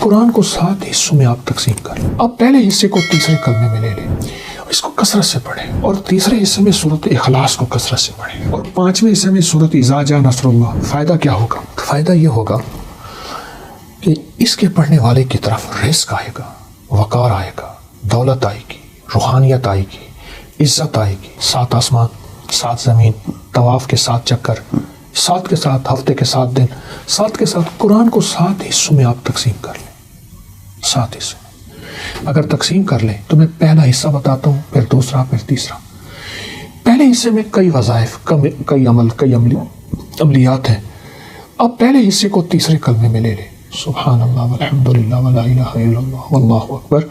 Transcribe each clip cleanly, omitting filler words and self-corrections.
قرآن کو 7 حصوں میں آپ تقسیم کر لیں. اب پہلے حصے کو تیسرے کلمے میں لے لیں, اس کو کثرت سے پڑھیں, اور تیسرے حصے میں سورۃ اخلاص کو کثرت سے پڑھیں, اور 5ویں حصے میں سورۃ اذا جاء نصر اللہ. فائدہ کیا ہوگا؟ فائدہ یہ ہوگا کہ اس کے پڑھنے والے کی طرف رزق آئے گا, وقار آئے گا, دولت آئے گی, روحانیت آئے گی, عزت آئے گی. 7 آسمان, 7 زمین, طواف کے 7 چکر, 7 کے ساتھ ہفتے کے 7 دن, 7 کے ساتھ قرآن کو 7 حصوں میں آپ تقسیم کر لیں. 7 حصوں اگر تقسیم کر لیں تو میں پہلا حصہ بتاتا ہوں, پھر دوسرا, پھر تیسرا. پہلے حصے میں کئی وظائف, کئی عمل, کئی عملیات ہیں. اب پہلے حصے کو تیسرے کلمے میں لے لیں. سبحان اللہ والحمد للہ ولا الہ الا اللہ واللہ اکبر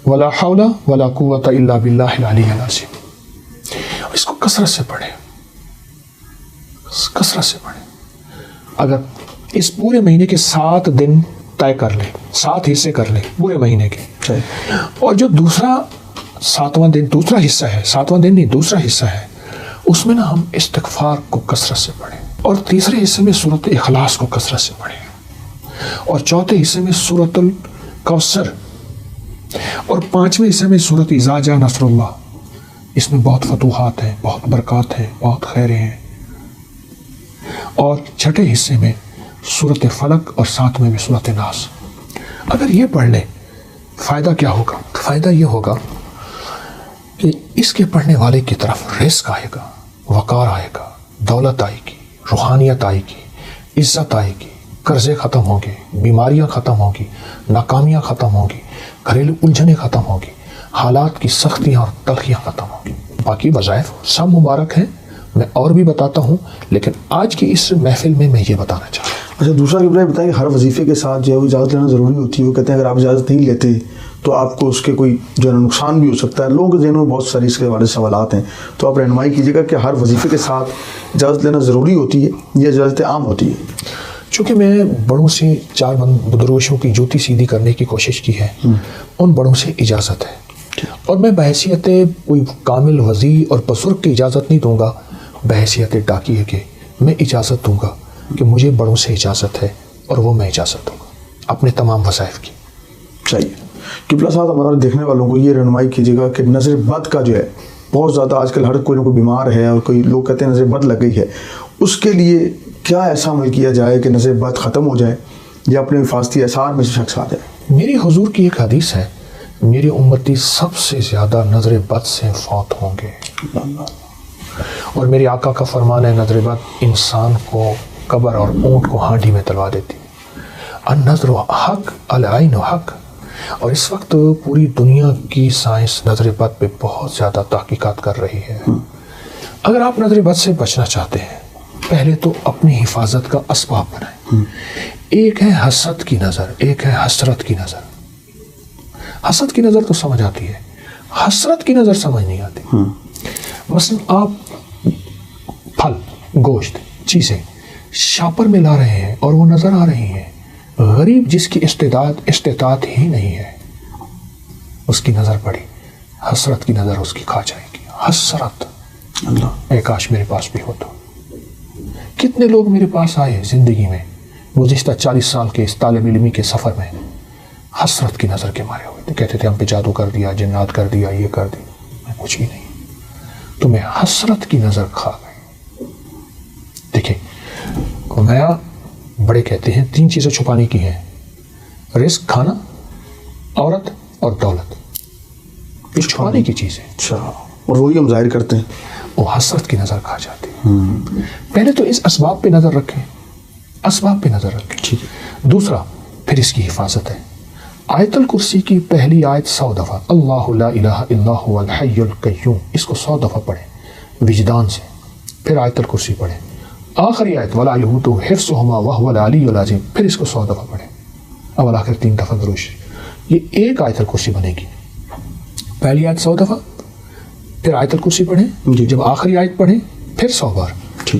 ولا حول ولا قوۃ الا باللہ العلی العظیم. اس کو کثرت سے پڑھیں, کثرت سے پڑھیں. اگر اس پورے مہینے کے 7 دن طے کر لیں, 7 حصے کر لیں پورے مہینے کے, اور جو دوسرا 7واں دن, دوسرا حصہ ہے, 7واں دن نہیں, دوسرا حصہ ہے, اس میں نا ہم استغفار کو کثرت سے پڑھیں, اور تیسرے حصے میں سورۃ اخلاص کو کثرت سے پڑھیں, اور چوتھے حصے میں سورۃ الکوثر, اور 5ویں حصے میں سورۃ اذا جاء نصر اللہ. اس میں بہت فتوحات ہیں, بہت برکات ہیں, بہت خیریں ہیں. اور چھٹے حصے میں سورۃ فلق, اور 7ویں میں سورۃ ناس. اگر یہ پڑھ لیں فائدہ کیا ہوگا؟ فائدہ یہ ہوگا کہ اس کے پڑھنے والے کی طرف رزق آئے گا, وقار آئے گا, دولت آئے گی, روحانیت آئے گی, عزت آئے گی, قرضے ختم ہوں گے, بیماریاں ختم ہوں گی, ناکامیاں ختم ہوں گی, گھریلو الجھنیں ختم ہوں گی, حالات کی سختیاں اور تلخیاں ختم ہوں گی. باقی وظائف سب مبارک ہیں, میں اور بھی بتاتا ہوں, لیکن آج کی اس محفل میں یہ بتانا چاہتا ہوں. اچھا, دوسرا کہ بتائیں کہ ہر وظیفے کے ساتھ جو ہے وہ اجازت لینا ضروری ہوتی ہے. وہ کہتے ہیں اگر آپ اجازت نہیں لیتے تو آپ کو اس کے کوئی جو ہے نقصان بھی ہو سکتا ہے. لوگوں کے ذہنوں میں بہت ساری اس کے بارے سوالات ہیں, تو آپ رہنمائی کیجیے گا کہ ہر وظیفے کے ساتھ اجازت لینا ضروری ہوتی ہے یا اجازت عام ہوتی ہے؟ چونکہ میں بڑوں سے 4 بدروشوں کی جوتی سیدھی کرنے کی کوشش کی ہے, ان بڑوں سے اجازت ہے, اور میں بحیثیت کوئی کامل وضیع اور بزرگ کی اجازت نہیں دوں گا, بحیثیت ڈاکیے کے میں اجازت دوں گا کہ مجھے بڑوں سے اجازت ہے, اور وہ میں اجازت دوں گا اپنے تمام وظائف کی. چاہیے قبلہ صاحب, ہمارے دیکھنے والوں کو یہ رہنمائی کیجیے گا کہ نظر بد کا جو ہے بہت زیادہ آج کل ہر کوئی نہ کوئی بیمار ہے, اور کوئی لوگ کہتے ہیں نظر بد لگ گئی ہے. اس کے لیے کیا ایسا عمل کیا جائے کہ نظر بد ختم ہو جائے یا اپنے حفاظتی اثار میں سے شخص آ جائے؟ میری حضور کی ایک حدیث ہے, میری امتی سب سے زیادہ نظر بد سے فوت ہوں گے, اور میرے آقا کا فرمان ہے نظر بد انسان کو قبر اور اونٹ کو ہانڈی میں تلوا دیتی. النظر حق, العین حق. اور اس وقت پوری دنیا کی سائنس نظر بد پہ بہت زیادہ تحقیقات کر رہی ہے. اگر آپ نظر بد سے بچنا چاہتے ہیں, پہلے تو اپنی حفاظت کا اسباب بنائیں. ایک ہے حسد کی نظر, ایک ہے حسرت کی نظر. حسد کی نظر تو سمجھ آتی ہے, حسرت کی نظر سمجھ نہیں آتی. مثلا آپ پھل, گوشت, چیزیں شاپر میں لا رہے ہیں اور وہ نظر آ رہی ہیں, غریب جس کی استطاعت ہی نہیں ہے, اس کی نظر پڑی, حسرت کی نظر اس کی کھا جائے گی. حسرت, اللہ اے کاش میرے پاس بھی ہو تو. کتنے لوگ میرے پاس آئے زندگی میں گزشتہ 40 سال کے اس طالب علمی کے سفر میں, حسرت کی نظر کے مارے ہوئے تھے, کہتے تھے ہم پہ جادو کر دیا, جنات کر دیا, یہ کر دیا. میں کچھ بھی نہیں, تمہیں حسرت کی نظر کھا گئی. دیکھیں میاں بڑے کہتے ہیں 3 چیزیں چھپانے کی ہیں, رزق, کھانا, عورت اور دولت. یہ چھپانے کی چیز ہے. اچھا, اور وہی ہم ظاہر کرتے ہیں. وہ حسرت کی نظر کھا جاتی ہے. پہلے تو اس اسباب پہ نظر رکھیں, اسباب پہ نظر رکھیں. دوسرا پھر اس کی حفاظت ہے. آیت الکرسی کی پہلی آیت 100 دفعہ, اللہ لا الہ الا هو الحی القیوم, اس کو 100 دفعہ پڑھیں وجدان سے. پھر آیت الکرسی پڑھیں. آخری آیت ولا یؤوده حفظهما وهو العلی العظیم, پھر اس کو 100 دفعہ پڑھیں. اول آخر 3 دفعہ درود شریف. یہ ایک آیت الکرسی بنے گی. پہلی آیت 100 دفعہ, پھر آیت الکرسی پڑھیں, جب آخری آیت پڑھیں پھر 100 بار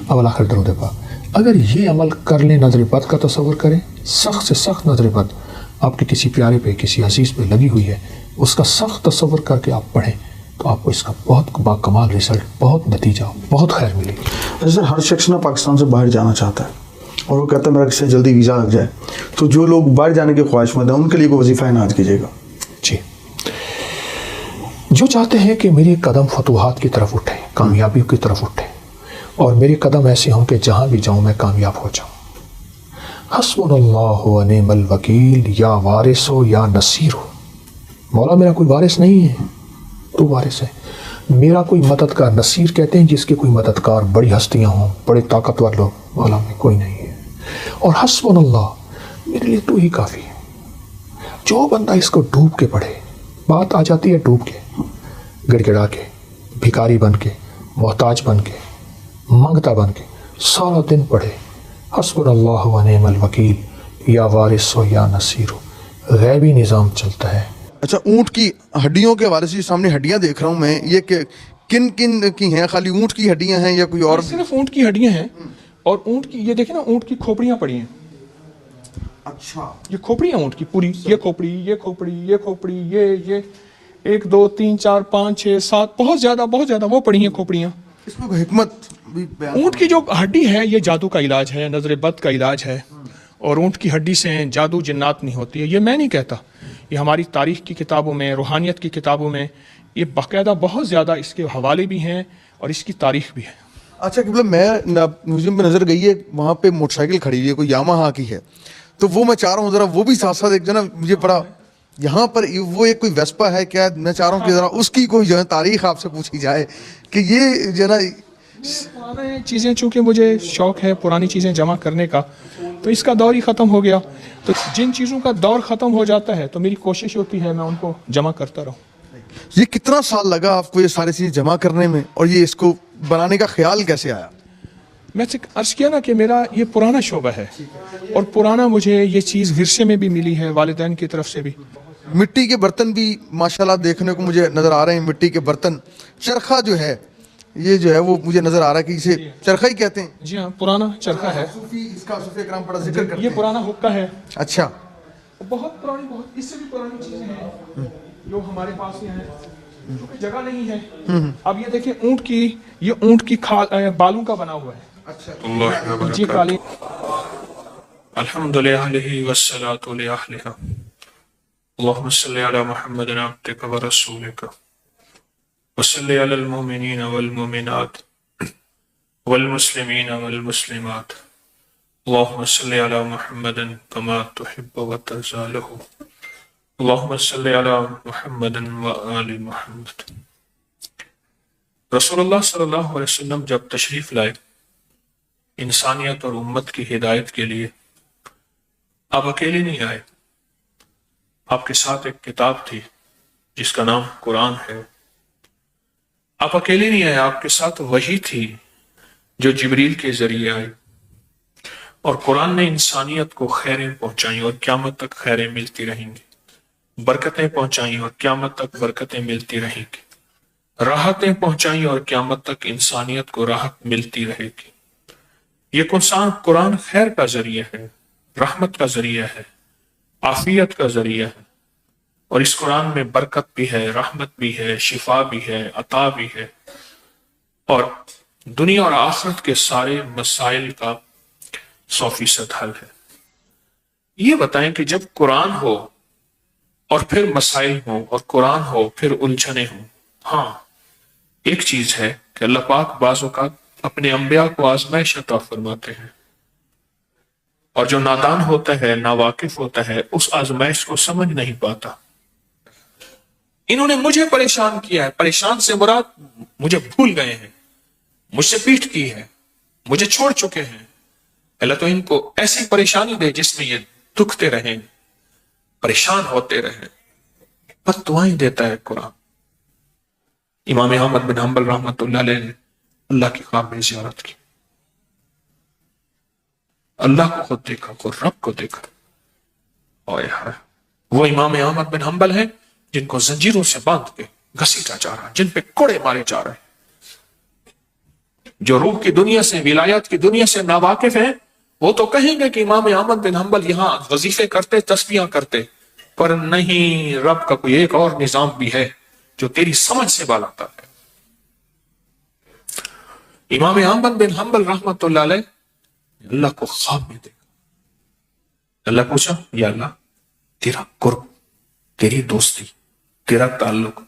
اول آخر درود پاک. اگر یہ عمل کر لیں, نظر بد کا تصور کریں, سخت سے سخت نظر بد آپ کے کسی پیارے پہ, کسی عزیز پہ لگی ہوئی ہے, اس کا سخت تصور کر کے آپ پڑھیں تو آپ کو اس کا بہت باکمال رزلٹ, بہت نتیجہ, بہت خیر ملے گی. سر, ہر شخص نا پاکستان سے باہر جانا چاہتا ہے, اور وہ کہتا ہے میرا کسی جلدی ویزا لگ جائے. تو جو لوگ باہر جانے کے خواہش مند ہیں ان کے لیے کوئی وظیفہ عنایت کیجیے گا. جی، جو چاہتے ہیں کہ میری قدم فتوحات کی طرف اٹھے، کامیابی کی طرف اٹھے، اور میری قدم ایسے ہوں کہ جہاں بھی جاؤں میں کامیاب ہو جاؤں. حسبنا اللہ و نعم الوکیل، یا وارث ہو یا نصیر ہو. مولا میرا کوئی وارث نہیں ہے، تو وارث ہے. میرا کوئی مددگار، نصیر کہتے ہیں جس کے کوئی مددگار بڑی ہستیاں ہوں، بڑے طاقتور لوگ، مولا میں کوئی نہیں ہے. اور حسبنا اللہ، میرے لیے تو ہی کافی ہے. جو بندہ اس کو ڈوب کے پڑھے، بات آ جاتی ہے ڈوب کے، گڑ گڑا کے، بھکاری بن کے، محتاج بن کے، منگتا بن کے، سارا دن پڑھے حسبنا اللہ و نعم الوکیل، یا وارث ہو یا نصیر ہو. غیبی نظام چلتا ہے. اچھا، اونٹ کی ہڈیوں کے حوالے سے سامنے ہڈیاں دیکھ رہا ہوں میں، یہ کہ کن کن کی ہیں؟ خالی اونٹ کی ہڈیاں ہیں یا کوئی اور؟ صرف اونٹ کی ہڈیاں ہیں. اور اونٹ کی یہ دیکھیں نا، اونٹ کی کھوپڑیاں پڑی ہیں. اچھا، یہ کھوپڑی ہیں اونٹ کی پوری، یہ کھوپڑی، یہ کھوپڑی، یہ کھوپڑی، یہ 1 2 3 4 5 6 7 بہت زیادہ وہ پڑی ہیں کھوپڑیاں. اس میں کوئی حکمت بھی بیان؟ اونٹ کی جو ہڈی ہے یہ جادو کا علاج ہے، نظر بد کا علاج ہے. اور اونٹ کی ہڈی سے جادو جنات نہیں ہوتی ہے. یہ میں نہیں کہتا، یہ ہماری تاریخ کی کتابوں میں، روحانیت کی کتابوں میں یہ باقاعدہ بہت زیادہ اس کے حوالے بھی ہیں اور اس کی تاریخ بھی ہے. اچھا قبلہ، میں میوزیم پہ نظر گئی ہے، وہاں پہ موٹر سائیکل کھڑی ہوئی ہے، کوئی یاماہا کی ہے. تو وہ میں چاہ رہا ہوں ذرا وہ بھی ساتھ ساتھ ایک جو نا مجھے بڑا یہاں پر وہ ایک کوئی ویسپا ہے کیا؟ میں چاہ رہا ہوں کہ ذرا اس کی کوئی جو ہے تاریخ آپ سے پوچھی جائے کہ یہ جو ہے نا پرانے چیزیں، چونکہ مجھے شوق ہے پرانی چیزیں جمع کرنے کا، تو اس کا دور ہی ختم ہو گیا. تو جن چیزوں کا دور ختم ہو جاتا ہے تو میری کوشش ہوتی ہے میں ان کو جمع کرتا رہوں. یہ کتنا سال لگا آپ کو یہ ساری چیزیں جمع کرنے میں، اور یہ اس کو بنانے کا خیال کیسے آیا؟ میں سے عرض کیا نا کہ میرا یہ پرانا شعبہ ہے، اور پرانا مجھے یہ چیز ورثے میں بھی ملی ہے، والدین کی طرف سے بھی. مٹی کے برتن بھی ماشاءاللہ دیکھنے کو مجھے نظر آ رہے ہیں. مٹی کے برتن، چرخہ جو ہے یہ جو ہے وہ مجھے نظر آ رہا ہے کہ اسے چرخہ ہی کہتے ہیں. جی ہاں، پرانا چرخہ ہے. اس کا صوفی کرام بڑا ذکر کرتے ہیں. یہ پرانا حقہ ہے. اچھا، بہت پرانی، بہت اس سے بھی پرانی چیزیں ہیں جو ہمارے پاس ہیں، کیونکہ جگہ نہیں ہے. اب یہ دیکھیں اونٹ کی، یہ اونٹ کی بالوں کا بنا ہوا ہے. اچھا، جی کالی. الحمد للہ والصلاة لأہلہا، اللہم صلی علی محمد عبدک ورسولک، وصلی علی المؤمنین والمؤمنات والمسلمین والمسلمات، اللہم صلی علی محمد کما تحب وترضى له، اللہم صلی علی محمد وآل محمد. رسول اللہ صلی اللہ علیہ وسلم جب تشریف لائے انسانیت اور امت کی ہدایت کے لیے، آپ اکیلے نہیں آئے. آپ کے ساتھ ایک کتاب تھی جس کا نام قرآن ہے. آپ اکیلے نہیں آئے، آپ کے ساتھ وحی تھی جو جبریل کے ذریعے آئی، اور قرآن نے انسانیت کو خیریں پہنچائیں اور قیامت تک خیریں ملتی رہیں گی، برکتیں پہنچائیں اور قیامت تک برکتیں ملتی رہیں گی، راحتیں پہنچائیں اور قیامت تک انسانیت کو راحت ملتی رہے گی. یہ قرآن خیر کا ذریعہ ہے، رحمت کا ذریعہ ہے، عافیت کا ذریعہ ہے. اور اس قرآن میں برکت بھی ہے، رحمت بھی ہے، شفا بھی ہے، عطا بھی ہے، اور دنیا اور آخرت کے سارے مسائل کا 100% حل ہے. یہ بتائیں کہ جب قرآن ہو اور پھر مسائل ہوں، اور قرآن ہو پھر الجھنیں ہوں. ہاں، ایک چیز ہے کہ اللہ پاک بعض اوقات اپنے انبیاء کو آزمائش عطا فرماتے ہیں، اور جو نادان ہوتا ہے، ناواقف ہوتا ہے، اس آزمائش کو سمجھ نہیں پاتا. انہوں نے مجھے پریشان کیا ہے، پریشان سے مراد مجھے بھول گئے ہیں، مجھ سے پیٹھ کی ہے، مجھے چھوڑ چکے ہیں. اللہ تو ان کو ایسی پریشانی دے جس میں یہ دکھتے رہیں، پریشان ہوتے رہیں. بس دعائیں دیتا ہے قرآن. امام احمد بن حنبل رحمۃ اللہ علیہ نے اللہ کی خواب میں زیارت کی، اللہ کو خود دیکھا، خود رب کو دیکھا. وہ امام احمد بن حنبل ہیں جن کو زنجیروں سے باندھ کے گھسیٹا جا رہا ہے، جن پہ کوڑے مارے جا رہے ہیں. جو روح کی دنیا سے، ولایات کی دنیا سے ناواقف ہیں، وہ تو کہیں گے کہ امام احمد بن حنبل یہاں وظیفے کرتے، تسبیحاں کرتے، پر نہیں، رب کا کوئی ایک اور نظام بھی ہے جو تیری سمجھ سے بالا تر ہے. امام احمد بن حنبل رحمۃ اللہ علیہ اللہ کو خواب میں دیکھا. اللہ پوچھا یا اللہ تیرا قرب، تیری دوستی، تیرا تعلق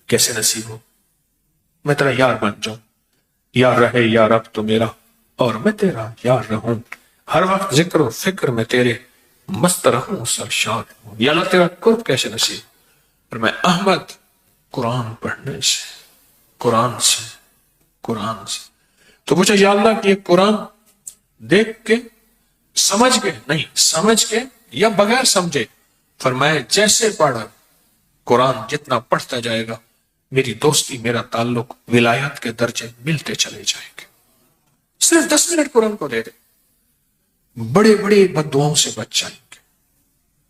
کیسے نصیب ہو؟ میں تیرا یار بن جاؤں. یار رہے یا رب تو میرا اور میں تیرا یار رہوں، ہر وقت ذکر و فکر میں تیرے مست رہوں سرشار ہوں. یا اللہ تیرا قرب کیسے نصیب؟ اور میں احمد قرآن پڑھنے سے، قرآن سے، قرآن سے. تو پوچھا یا اللہ کہ یہ قرآن دیکھ کے، سمجھ کے نہیں، سمجھ کے یا بغیر سمجھے؟ فرمائے جیسے پڑھا قرآن جتنا پڑھتا جائے گا میری دوستی، میرا تعلق، ولایت کے درجے ملتے چلے جائیں گے. صرف 10 منٹ قرآن کو دے دے، بڑے بڑے بد دعاؤں سے بچ جائیں گے،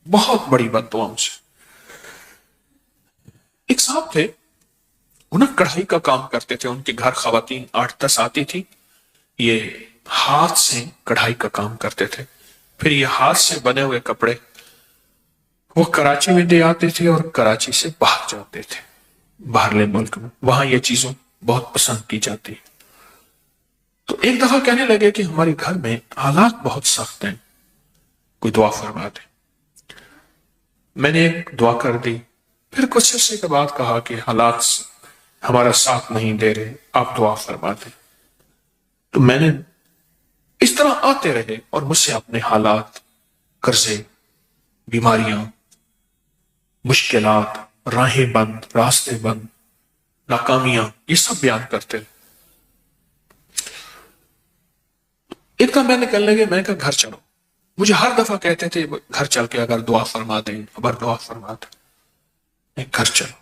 بہت بڑی بد دعاؤں سے. ایک صاحب تھے، انہیں کڑھائی کا کام کرتے تھے، ان کے گھر خواتین 8-10 آتی تھی، یہ ہاتھ سے کڑھائی کا کام کرتے تھے. پھر یہ ہاتھ سے بنے ہوئے کپڑے وہ کراچی میں دے آتے تھے اور کراچی سے باہر جاتے تھے، باہرلے ملک میں، وہاں یہ چیزوں بہت پسند کی جاتی. تو ایک دفعہ کہنے لگے کہ ہمارے گھر میں حالات بہت سخت ہیں، کوئی دعا فرما دے. میں نے ایک دعا کر دی. پھر کچھ عرصے کے بعد کہا کہ حالات ہمارا ساتھ نہیں دے رہے، آپ دعا فرما دیں. تو میں نے اس طرح آتے رہے اور مجھ سے اپنے حالات، قرضے، بیماریاں، مشکلات، راہیں بند، راستے بند، ناکامیاں، یہ سب بیان کرتے رہے. ایک دفعہ میں نے کہنے لگے، میں نے کہا گھر چلو. مجھے ہر دفعہ کہتے تھے گھر چل کے اگر دعا فرما دیں، اگر دعا فرما دیں. گھر چلو.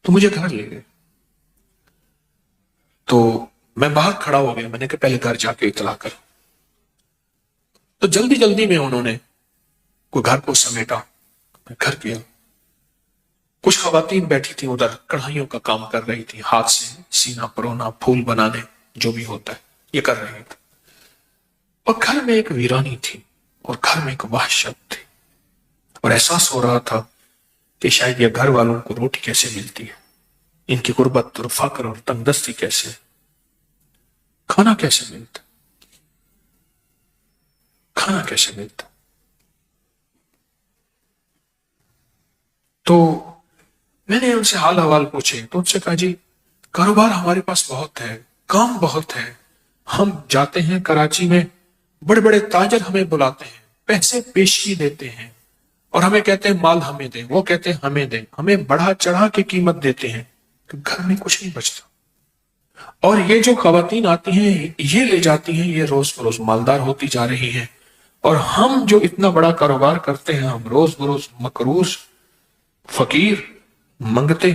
تو مجھے گھر لے گئے. تو میں باہر کھڑا ہو گیا. میں نے کہا پہلے گھر جا کے اطلاع کرو. تو جلدی جلدی میں انہوں نے کوئی گھر کو سمیٹا. میں گھر گیا. کچھ خواتین بیٹھی تھیں ادھر، کڑھائیوں کا کام کر رہی تھی، ہاتھ سے سینا پرونا، پھول بنانے، جو بھی ہوتا ہے یہ کر رہی تھی. اور گھر میں ایک ویرانی تھی اور گھر میں ایک وحشت تھی. اور احساس ہو رہا تھا کہ شاید یہ گھر والوں کو روٹی کیسے ملتی ہے، ان کی غربت اور فقر اور تنگ دستی کیسے، کھانا کیسے ملتا، کھانا کیسے ملتا. تو میں نے ان سے حال احوال پوچھے تو ان سے کہا جی کاروبار ہمارے پاس بہت ہے، کام بہت ہے، ہم جاتے ہیں کراچی میں، بڑے بڑے تاجر ہمیں بلاتے ہیں، پیسے پیشی دیتے ہیں اور ہمیں کہتے ہیں مال ہمیں دیں، وہ کہتے ہیں ہمیں دیں، ہمیں بڑھا چڑھا کے قیمت دیتے ہیں کہ گھر میں کچھ نہیں بچتا. اور یہ جو خواتین آتی ہیں یہ لے جاتی ہیں، یہ روز بروز مالدار ہوتی جا رہی ہیں، اور ہم جو اتنا بڑا کاروبار کرتے ہیں ہم روز بروز مقروض، فقیر، منگتے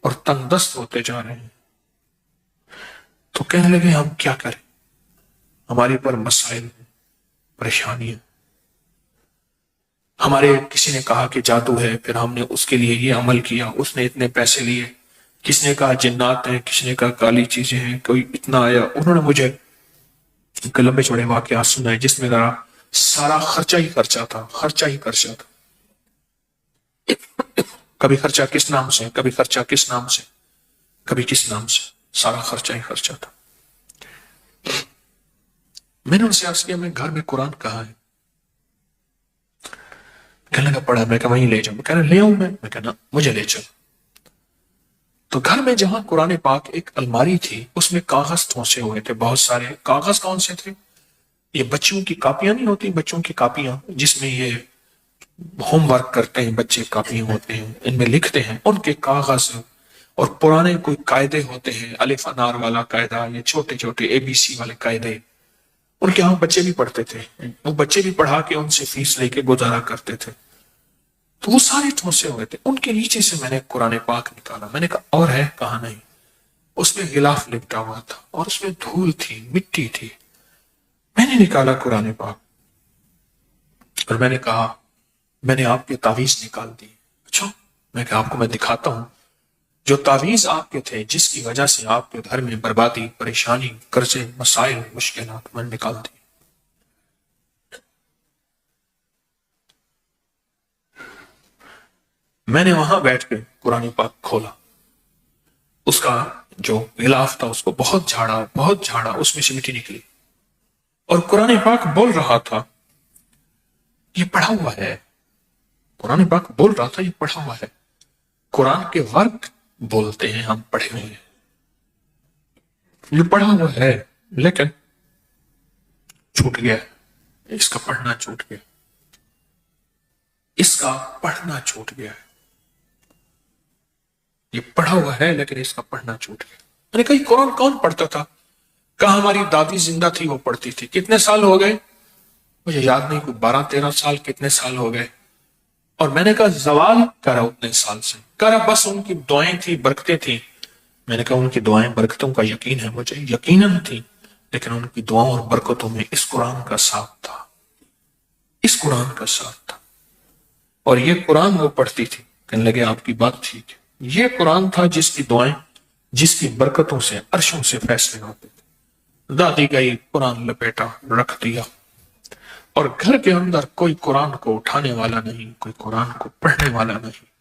اور تنگ دست ہوتے جا رہے ہیں. تو کہنے لگے ہم کیا کریں، ہمارے پر مسائل ہیں، پریشانیاں. ہمارے کسی نے کہا کہ جادو ہے، پھر ہم نے اس کے لیے یہ عمل کیا، اس نے اتنے پیسے لیے. کس نے کہا جنات ہیں، کس نے کہا کالی چیزیں ہیں، کوئی اتنا آیا. انہوں نے مجھے لمبے چوڑے واقعات سنائے جس میں ذرا سارا خرچہ ہی خرچہ تھا، خرچہ ہی خرچہ تھا. کبھی خرچہ کس نام سے، کبھی خرچہ کس نام سے، کبھی کس نام سے، سارا خرچہ ہی خرچہ تھا. میں نے ان سے عرض کیا میں گھر میں قرآن کہاں ہے؟ کہنے لگا پڑھا. میں کہا وہیں لے جاؤں. کہنے لے آؤں میں کہنا مجھے لے چل. تو گھر میں جہاں قرآن پاک ایک الماری تھی اس میں کاغذ ٹھونسے ہوئے تھے بہت سارے. کاغذ کون سے تھے؟ یہ بچوں کی کاپیاں نہیں ہوتی، بچوں کی کاپیاں جس میں یہ ہوم ورک کرتے ہیں بچے، کاپیاں ہوتے ہیں ان میں لکھتے ہیں، ان کے کاغذ. اور پرانے کوئی قاعدے ہوتے ہیں، الف انار والا قاعدہ، یہ چھوٹے چھوٹے ABC والے قاعدے، ان کے ہاں بچے بھی پڑھتے تھے، وہ بچے بھی پڑھا کے ان سے فیس لے کے گزارا کرتے تھے. تو وہ سارے ٹھونسے ہوئے تھے. ان کے نیچے سے میں نے قرآن پاک نکالا. میں نے کہا اور ہے؟ کہا نہیں. اس میں غلاف لپٹا ہوا تھا اور اس میں دھول تھی، مٹی تھی. میں نے نکالا قرآن پاک اور میں نے کہا میں نے آپ کے تعویذ نکال دی. اچھا، میں کہا آپ کو میں دکھاتا ہوں جو تعویذ آپ کے تھے جس کی وجہ سے آپ کے گھر میں بربادی، پریشانی، قرضے، مسائل، مشکلات، میں نے نکال دی. میں نے وہاں بیٹھ کے قرآن پاک کھولا. اس کا جو غلاف تھا اس کو بہت جھاڑا، بہت جھاڑا، اس میں سے مٹی نکلی. اور قرآن پاک بول رہا تھا یہ پڑھا ہوا ہے، قرآن پاک بول رہا تھا یہ پڑھا ہوا ہے. قرآن کے ورق بولتے ہیں ہم پڑھے ہوئے ہیں، یہ پڑھا ہوا ہے لیکن چھوٹ گیا، اس کا پڑھنا چھوٹ گیا، اس کا پڑھنا چھوٹ گیا. یہ پڑھا ہوا ہے لیکن اس کا پڑھنا چھوٹ گیا. میں نے کہا یہ قرآن کون پڑھتا تھا؟ کہا ہماری دادی زندہ تھی وہ پڑھتی تھی. کتنے سال ہو گئے مجھے یاد نہیں، کوئی 12-13 سال کتنے سال ہو گئے. اور میں نے کہا زوال کرا اتنے سال سے، کرا بس ان کی دعائیں تھی، برکتیں تھیں. میں نے کہا ان کی دعائیں برکتوں کا یقین ہے مجھے، یقیناً تھی، لیکن ان کی دعاؤں اور برکتوں میں اس قرآن کا ساتھ تھا، اس قرآن کا ساتھ تھا. اور یہ قرآن وہ پڑھتی تھی. کہنے لگے آپ کی بات ٹھیک ہے، یہ قرآن تھا جس کی دعائیں، جس کی برکتوں سے عرشوں سے فیصلے ہوتے تھے. دادی گئی، قرآن لپیٹا، رکھ دیا، اور گھر کے اندر کوئی قرآن کو اٹھانے والا نہیں، کوئی قرآن کو پڑھنے والا نہیں.